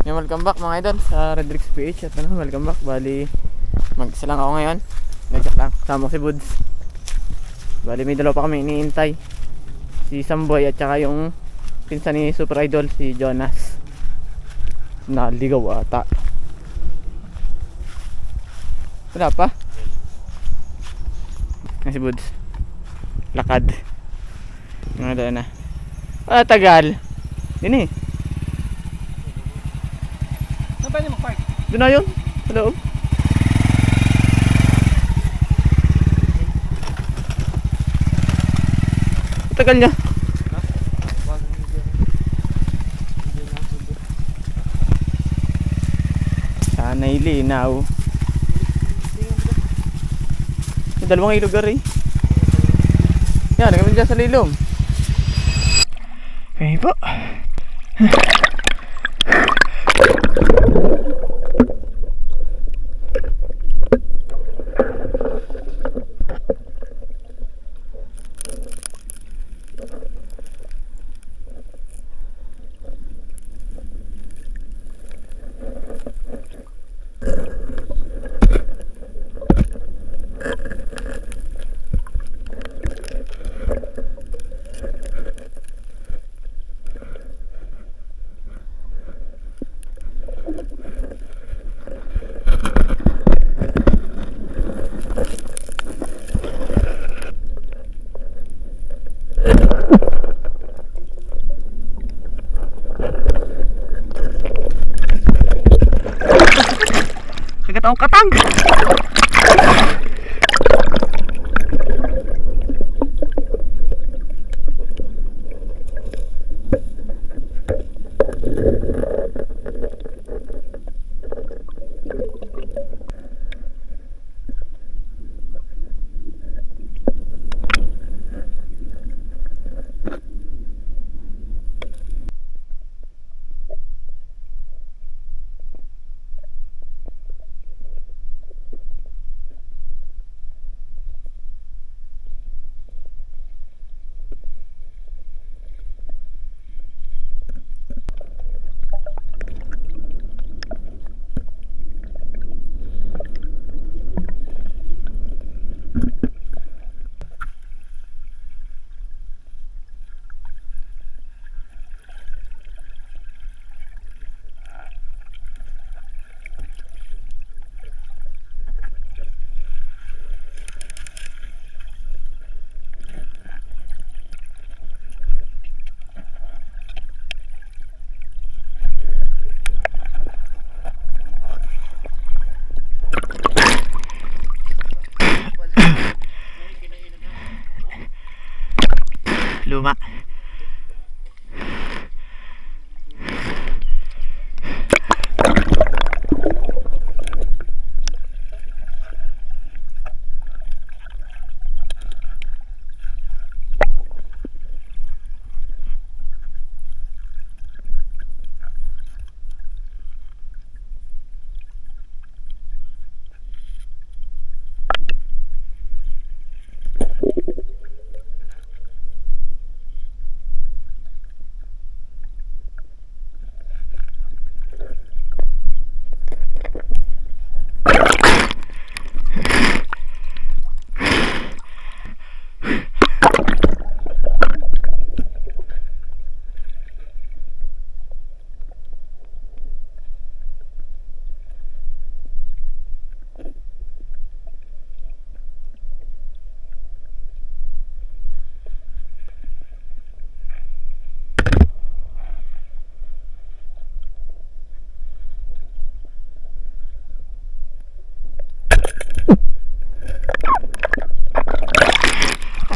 Welcome back mga idol sa Redrix PH. At welcome back. Bali, mag-isa lang ako ngayon. Nagsak lang, kasama ko si Buds. Bali, may dalawa pa kami iniintay, si Samboy at saka yung pinsan ni Super Idol, si Jonas. Naligaw ata. Wala pa? Si Buds lakad. Doon na. Tagal. Yun eh. Saan ba niyo mag-park? Doon na yun, sa loob. Tagal niya. Sana'y linaw. Yung dalawang ilugar eh. Yan, nagamin dyan sa lilom. Okay po. Kagat akong katang. Luma.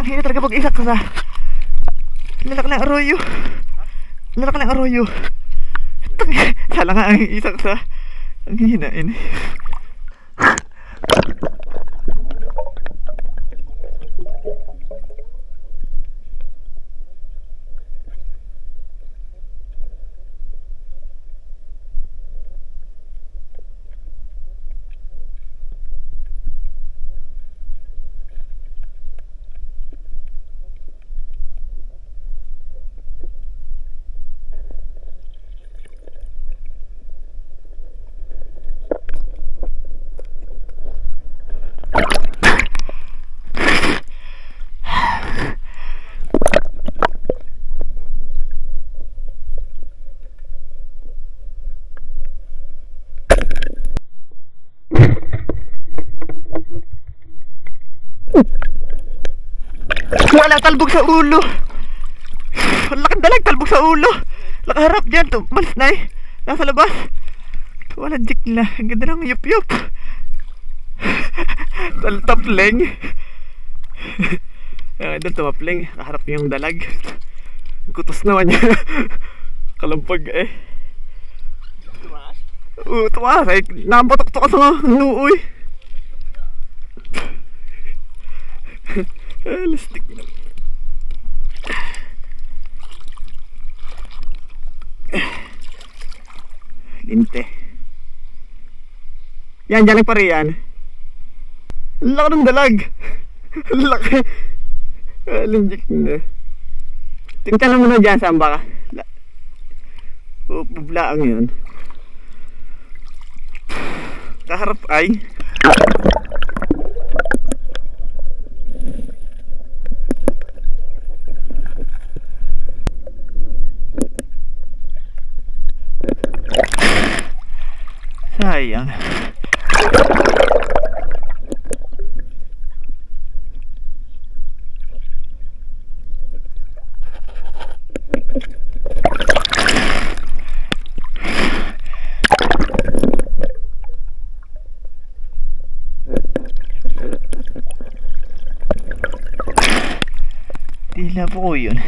Hindi talaga pag-isak ka sa lalak ng arroyo. Lalak ng arroyo. Sala nga ang isak sa ang hinain. talbog sa ulo. Ang laking dalag, talbog sa ulo. Nakaharap dyan, tumalis na eh. Nasa labas. Walang jik na. Ang ganda ng yup-yup. Tapling. Doon tumapling. Nakaharap yung dalag. Kutos naman niya. Kalampag eh. Tumaas? Oo, tumaas eh. Nakapatok-tok ka sa nuoy. Lastik na. Linte. Yan, dyan pa rin yan. Ang laki ng dalag. Ang laki. Linjik na. Tingnan mo na dyan saan baka. Bublaang yun. Kaharap ay sayang. Tila po yun.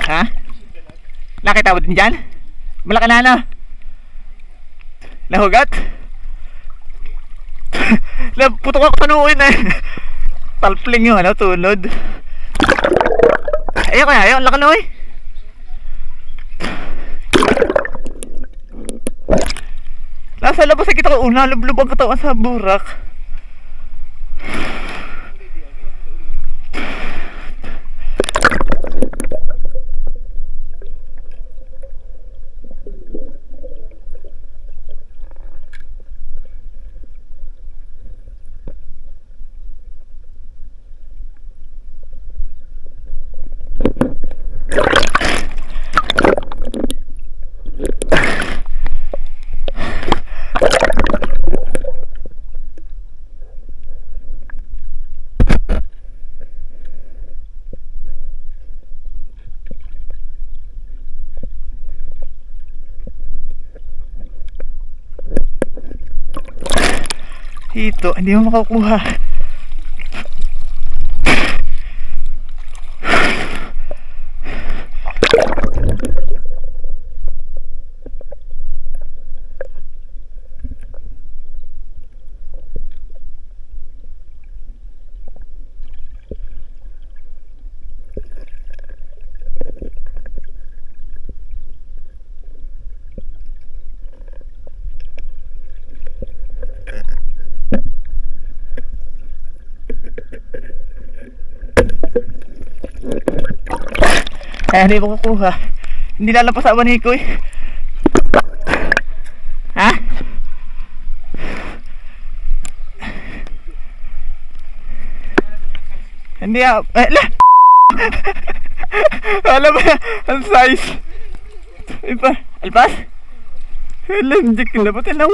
Ha? Nakita mo din dyan? Malaki na ano? Nahugat? Putok ako tanuin eh. Talpling yung ano, tunod. Ayaw kaya, ayaw, laki na eh. Nasa labas na kita ko una, lublub ang katawan sa burak. Dito, hindi mo makakuha. Kaya hindi mo kukuha. Hindi lalapas sa abaniko eh. Ha? Hindi ah. Alam mo ang size. Iba. Alpas? Alam, dik na ba lang.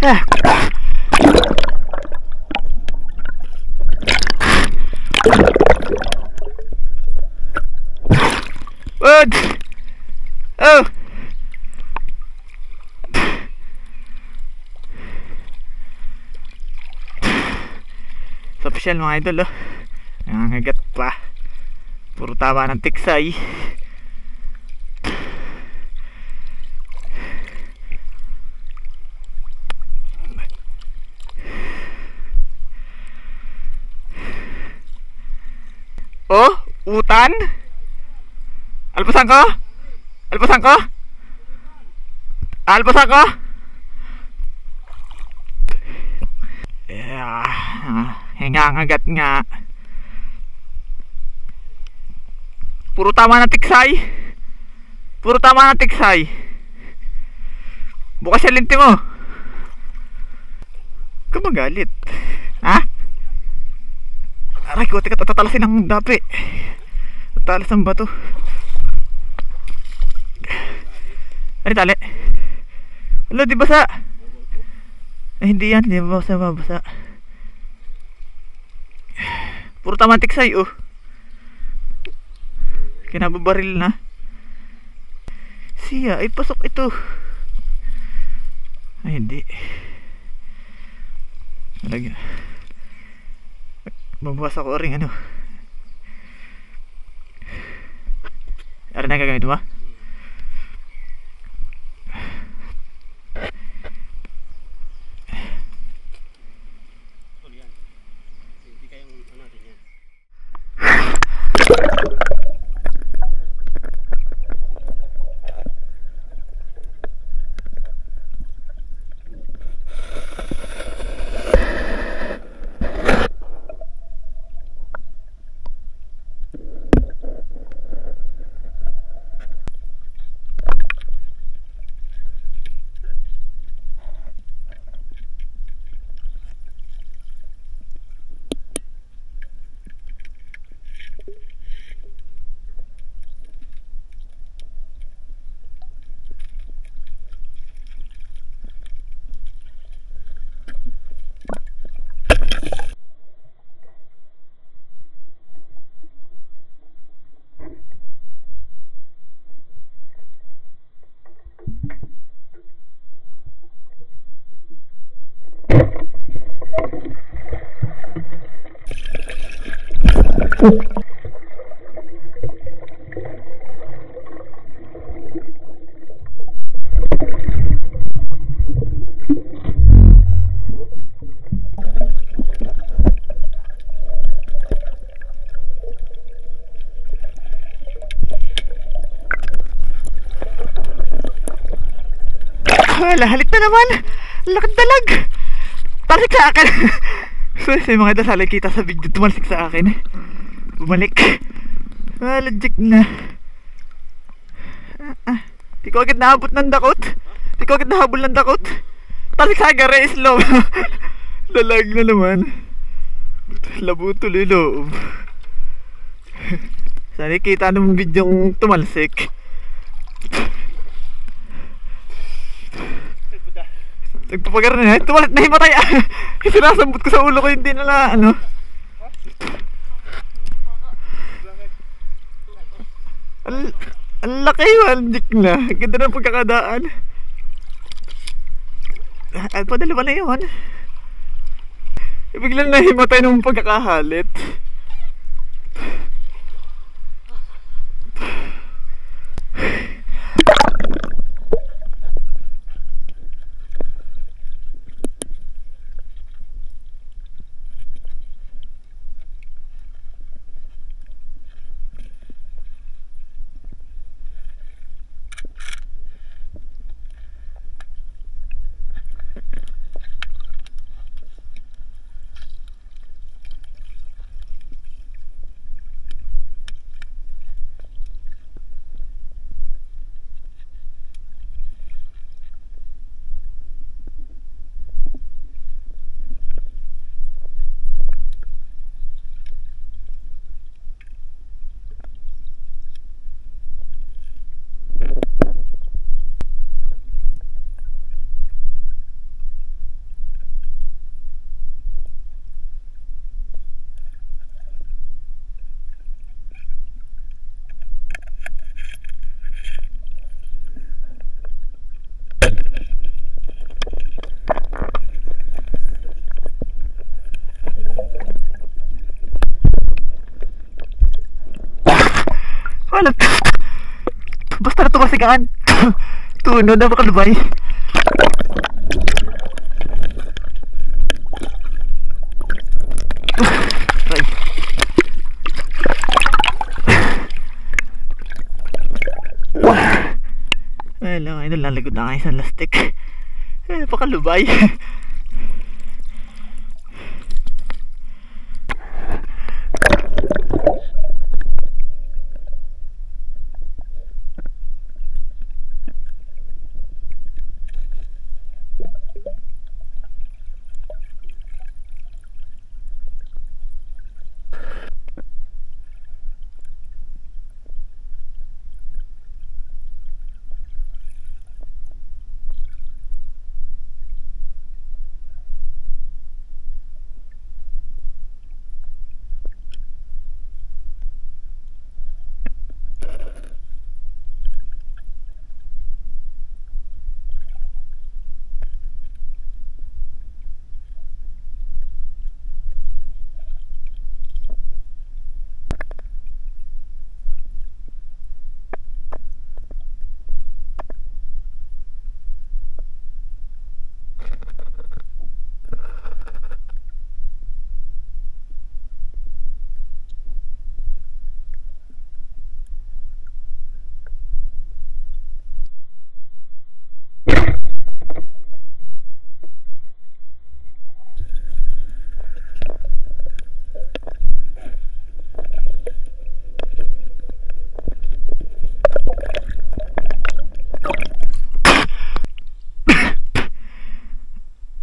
Woods! Oh! So, official mga idol, oh. Nangangagat pa. Puro tama ng tiksay. Oh, utan? Alpasan ko? Alpasan ko? Alpasan ko? Hingangagat nga. Puro tama na tiksay. Puro tama na tiksay. Bukas yung linti mo. Kumagalit. Ha? Aray ko, teka, tatalasin ang dapi. Tatalas ang bato. Ano tali? Alo, di basa? Ay, hindi yan, di basa, mabasa. Puro tama tiksay, oh. Kinababaril na. Siya, ay pasok ito. Ay, hindi. Malagyan. Mabukas ako ring ano. Ano na gagamit mo? Lahalit na naman. Lakad dalag. Talik sa akin. So yung mga dasali kita sa video, tumalsik sa akin. Bumalik. Legit na. Di ko agad nahabot ng dakot. Di ko agad nahabol ng dakot. Talik sa akin, race low. Lalag na naman. Labo tuloy loob. Sana kita ng video yung tumalsik. Nagpapagar na yan. Tumalit na himatay. Sinasambot ko sa ulo ko. Hindi na ano. Ang laki. Waldik na. Ganda ng pagkakadaan. Padalawa na yun. Biglang nahimatay ng pagkakahalit. Alat. Basta na tumasigaan. Tunod na makalubay. Ay lang, idol, lalagod na kayo sa lastik. Pakalubay.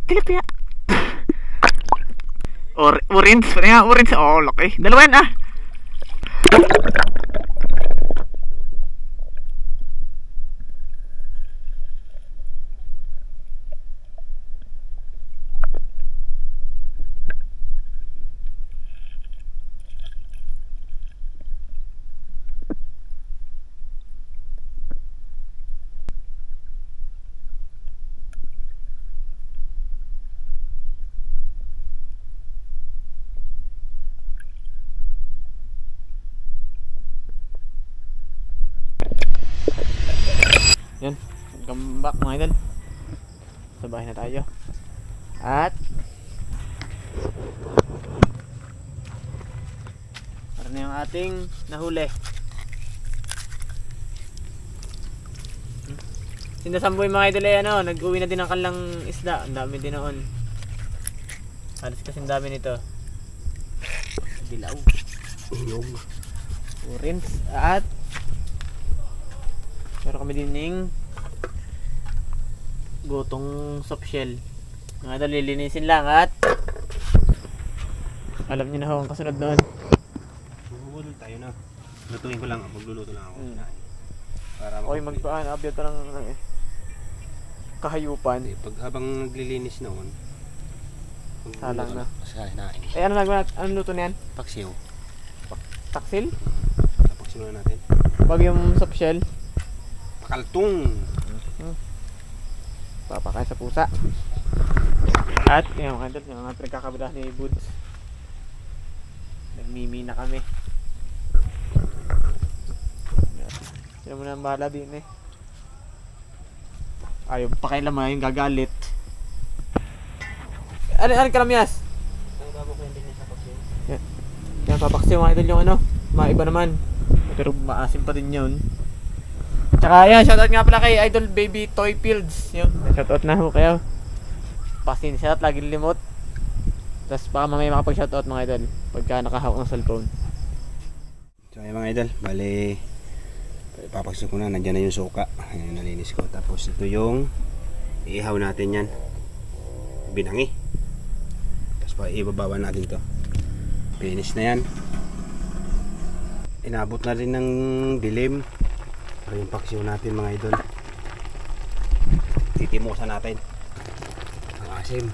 Tilapia. Orange pa nga, orange. Oh, laki. Dalawa yan ah. Yan, welcome back mga idol. Sa bahay na tayo. At para na yung ating nahuli. Sinasamboy mga idol ay ano, nag-uwi na din ng kalang isda. Ang dami din noon. Halos kasing dami nito. Dilaw. Uyog. Orange. At meron kami din ng gotong soft shell. Mga idol, lilinisin lang at alam niyo na ho ang kasunod noon. Magbubulol tayo na. Lutuin ko lang, magluluto lang ako. Para okay, magpaan, abiyat ng kahayupan. Pag habang naglilinis noon, salang na. Hinain. Eh ano luto na yan? Paksiw. Taksil? Paksiw na natin. Pag yung soft shell? Pakaltong. Papakain sa pusa. At yung mga idol, yung mga pinagkakabilah ni Buds. Nagmimi na kami. Sila mo na ang bahala din eh. Ayaw pakailaman yung gagalit. Ano kalamyas? Ang babo ko yung sa paksiw. Yan, papaksiw mga idol yung ano. Maiba naman. Pero maasim pa din yun. Tsaka yan, shoutout nga pala kay Idol Baby Toy Fields. Yun, shoutout na ho kayo. Pasin shoutout, lagi limot. Tapos baka mamaya makapag-shoutout mga idol pagka nakahawak ng cellphone. So ayun mga idol, bali papakso ko na, nandiyan na yung suka. Ayan, nalinis ko. Tapos ito yung iihaw natin yan. Binangi. Tapos pa ibabawan natin to. Finish na yan. Inabot na rin ng dilim. Pero yung paksiw natin mga idol, titimusan natin ang asim.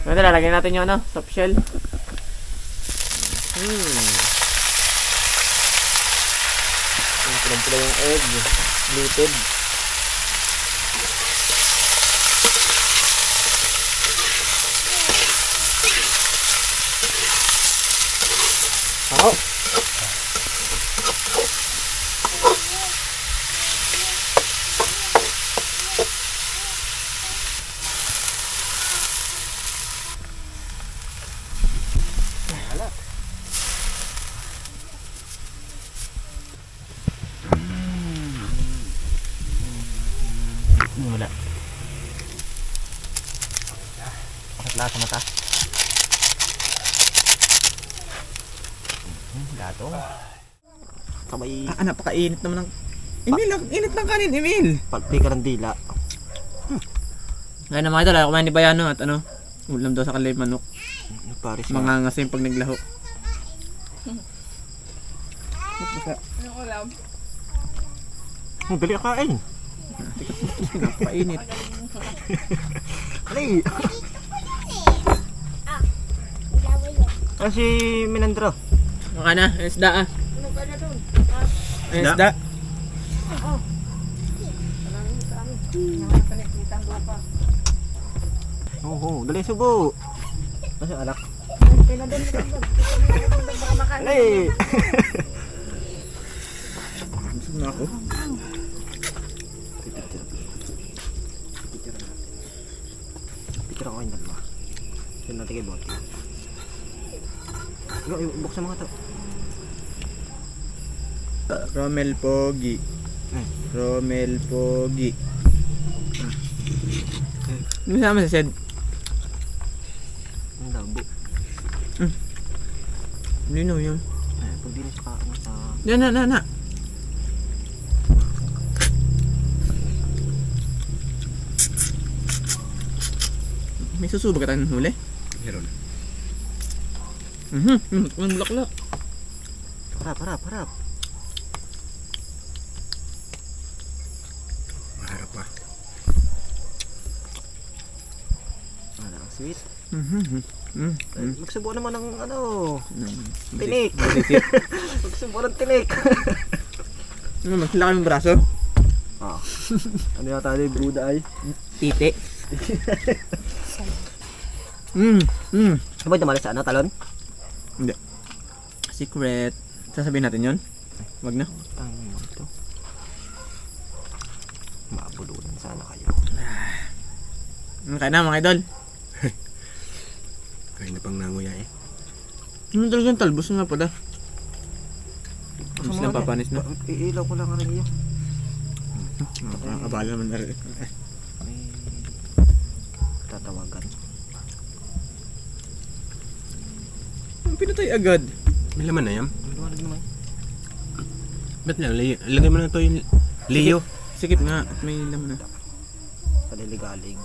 Ito, lalagyan natin yung ano, soft shell. Meron pala yung egg. Luted. Ako. Wala. Bakit lahat sa mata? Gato. Kamay Napakainit naman ng... Emil, ang init ng kanin, Emil! palpi ka ng dila. Ngayon na mga idol, ayaw kumain ni Bayano at ano, ulam daw sa kalay manok. Paris na. Mga ngasim pag naglaho. Oh, dali kain. Napakainit. Alay. Kasi Minandro. Maka na, isda ah. Isda. Oo, dali subo. Kasi alak. Alay. Busog na ako. Picture ako yung dalawa. Yun natin kay bote. Buksan mga to. Romel Pogi. Romel Pogi. Ano sama sa Sed? Ang labo. Lino yun. Pag di na sa ano sa... Yan na. May susubo ka tayong huli? Meron. Ang bulaklak. Harap. Maharap pa. Wala, ang sweet. Magsubo naman ng ano, tinik. Magsubo ng tinik. Magsilaki yung braso. Ah. Ano yata yung Buddha ay? Titi. Sabay naman sa ano, talon? Hindi. Secret. Sasabihin natin yun? Wag na. Ang ito. Mabulunan sana kayo. Kaya na mga idol. Kaya na pang nanguya eh. Ano talagang talbos na pala? Mas lang papanis na. Iilaw ko lang rin iyo. Abala naman na rin. May tatawagan. Ang pinatay agad. May laman na yan. May luwalag naman. Ba't lang? Ilagay mo na ito yung Leo. Sikip nga at may laman na. Paliligalig.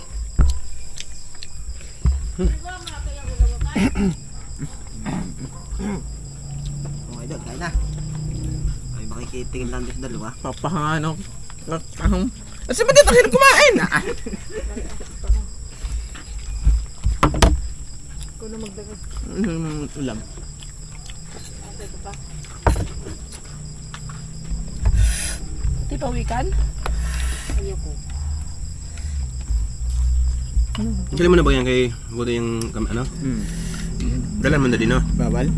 Okay doon, kain na. Ay makikitingin lang din sa dalawa. Papahangan ako. Asa ba dito kayo kumain? Ikaw na magdagag. Ulam. Di pa wikan? Ayoko. Kailan mo na ba yan kay Buto yung ano? Dalan mo na din no? Bawal?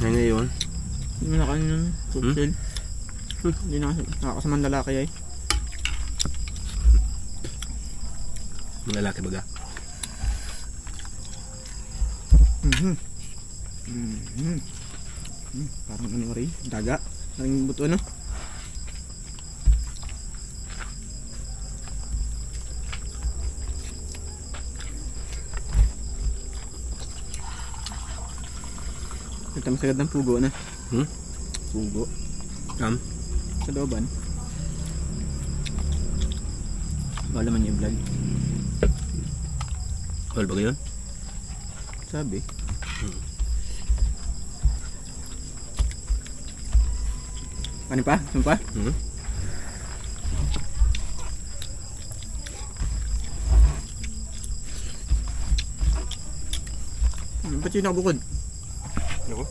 Ngayon. Hindi mo na kanin nun. Cocktail. Hindi na kasi nakakasamang lalaki ay. Mga lalaki baga. Parang ano rin? Daga? Ang buto no? Nagtamas agad ng pugo na. Pugo. Sa looban. Wala man yung vlog. Wala ba yun? Sabi. Ano pa? Ano pa? Ba't yun nakabukod? Ako?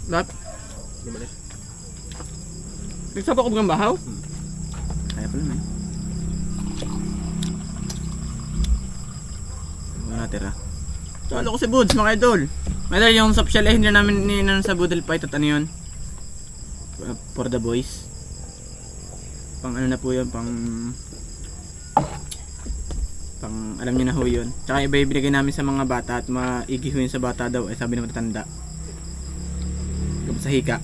Lahat? Hindi mali. Nagsapa ko bagang bahaw? Kaya pala na. Ano natira? Talo ko si Buds mga idol. Mga idol, yung soft shell hindi namin ninan sa Boodle Fight at ano yun? For the boys. Pang ano na po yun, pang alam niyo na ho yun. Tsaka iba yung binigay namin sa mga bata at maigihuin sa bata daw, sabi ng matatanda. Sa hika.